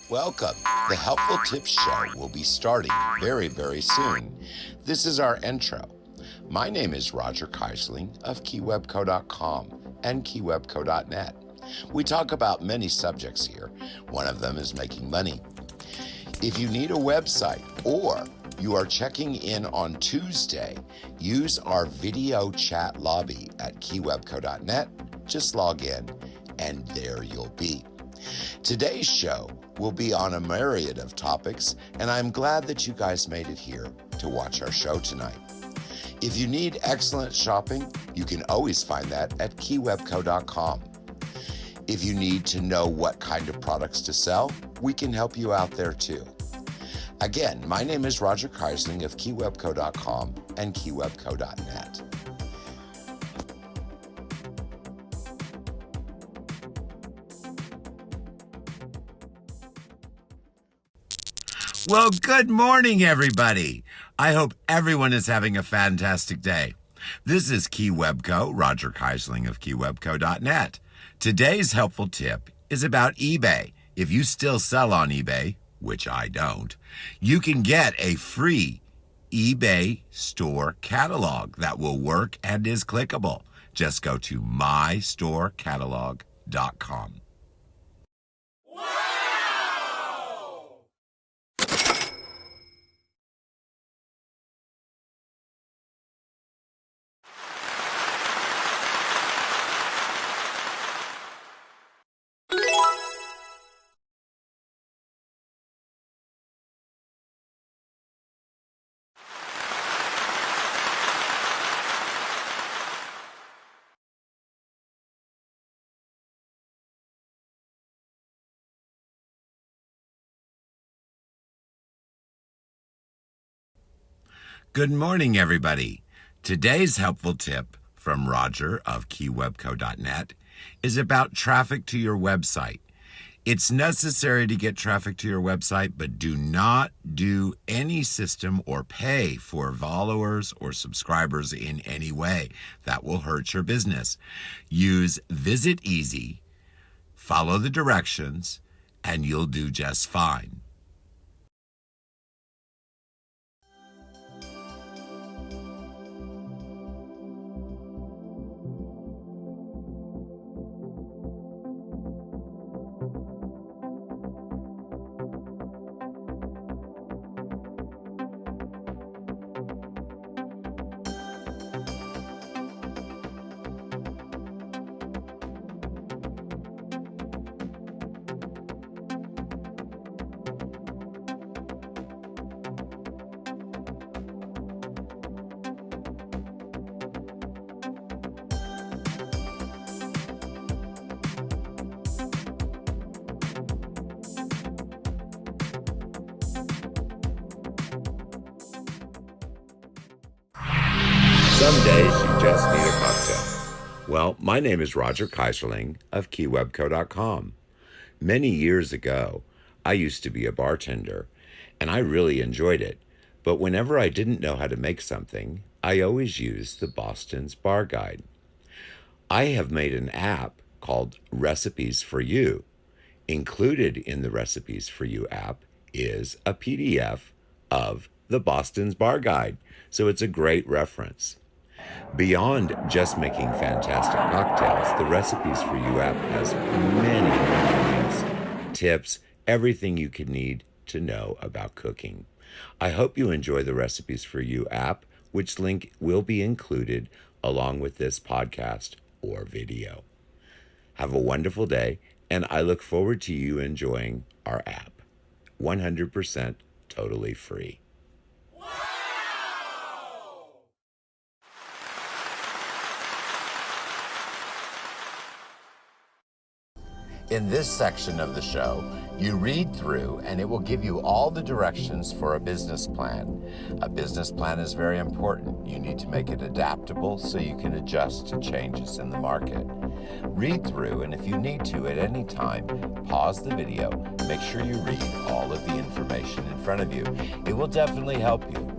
Welcome. The Helpful Tips Show will be starting very, very soon. This is our intro. My name is Roger Keyserling of keywebco.com and keywebco.net. We talk about many subjects here. One of them is making money. If you need a website or you are checking in on Tuesday, use our video chat lobby at keywebco.net. Just log in and there you'll be. Today's show will be on a myriad of topics, and I'm glad that you guys made it here to watch our show tonight. If you need excellent shopping, you can always find that at keywebco.com. If you need to know what kind of products to sell, we can help you out there too. Again, my name is Roger Keyserling of keywebco.com and keywebco.net. Well, good morning, everybody. I hope everyone is having a fantastic day. This is KeyWebco, Roger Keyserling of keywebco.net. Today's helpful tip is about eBay. If you still sell on eBay, which I don't, you can get a free eBay store catalog that will work and is clickable. Just go to mystorecatalog.com. Good morning, everybody. Today's helpful tip from Roger of keywebco.net is about traffic to your website. It's necessary to get traffic to your website, but do not do any system or pay for followers or subscribers in any way. That will hurt your business. Use Visit Easy, follow the directions, and you'll do just fine. Some days you just need a cocktail. Well, my name is Roger Keyserling of keywebco.com. Many years ago, I used to be a bartender, and I really enjoyed it. But whenever I didn't know how to make something, I always used the Boston's Bar Guide. I have made an app called Recipes for You. Included in the Recipes for You app is a PDF of the Boston's Bar Guide, so it's a great reference. Beyond just making fantastic cocktails, the Recipes for You app has many links, tips, everything you could need to know about cooking. I hope you enjoy the Recipes for You app, which link will be included along with this podcast or video. Have a wonderful day, and I look forward to you enjoying our app. 100% totally free. In this section of the show, you read through and it will give you all the directions for a business plan. A business plan is very important. You need to make it adaptable so you can adjust to changes in the market. Read through, and if you need to at any time, pause the video. Make sure you read all of the information in front of you. It will definitely help you.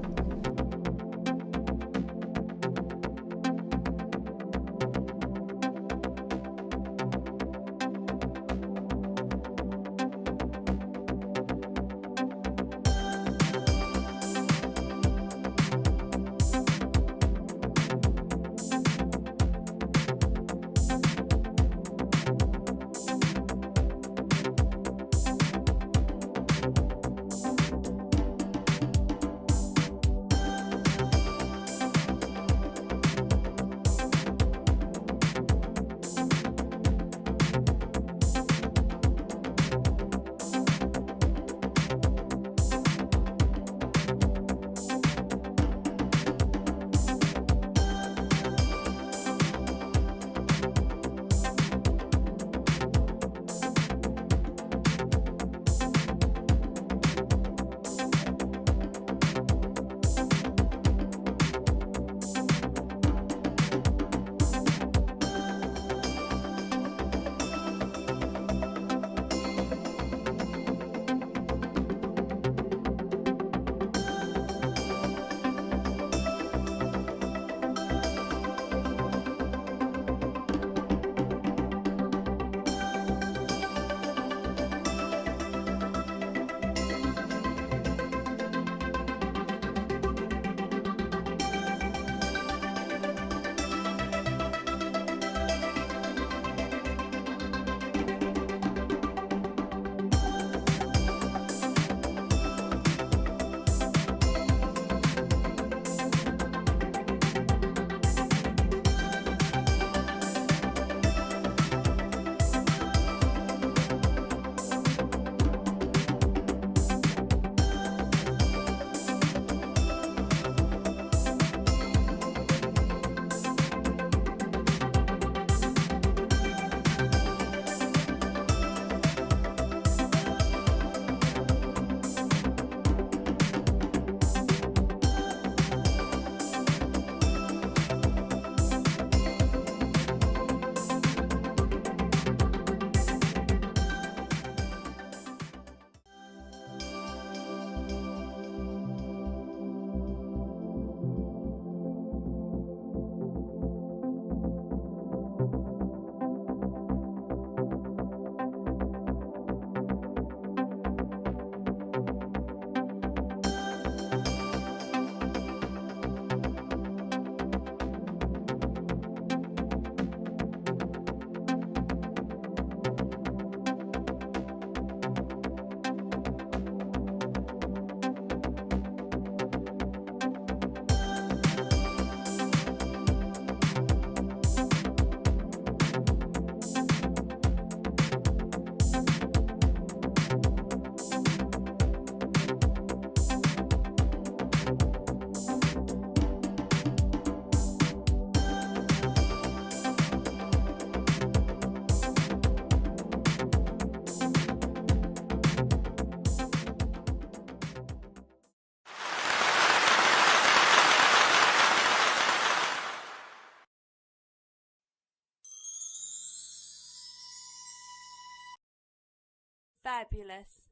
fabulous.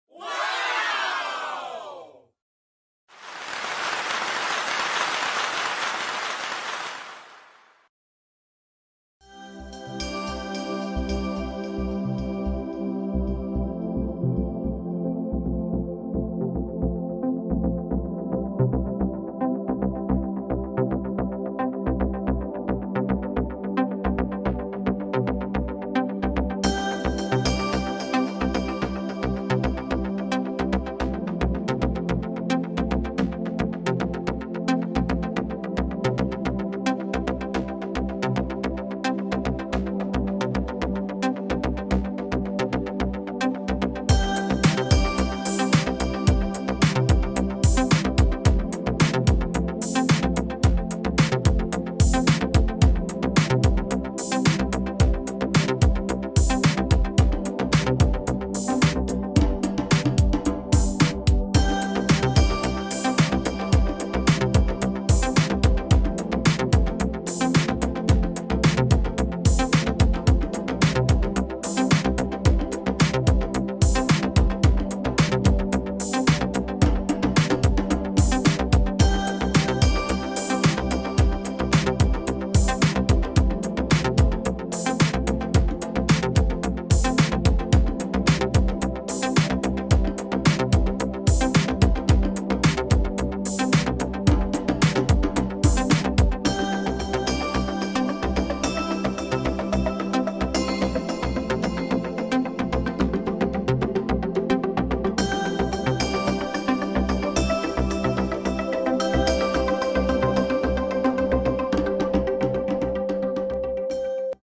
Wow!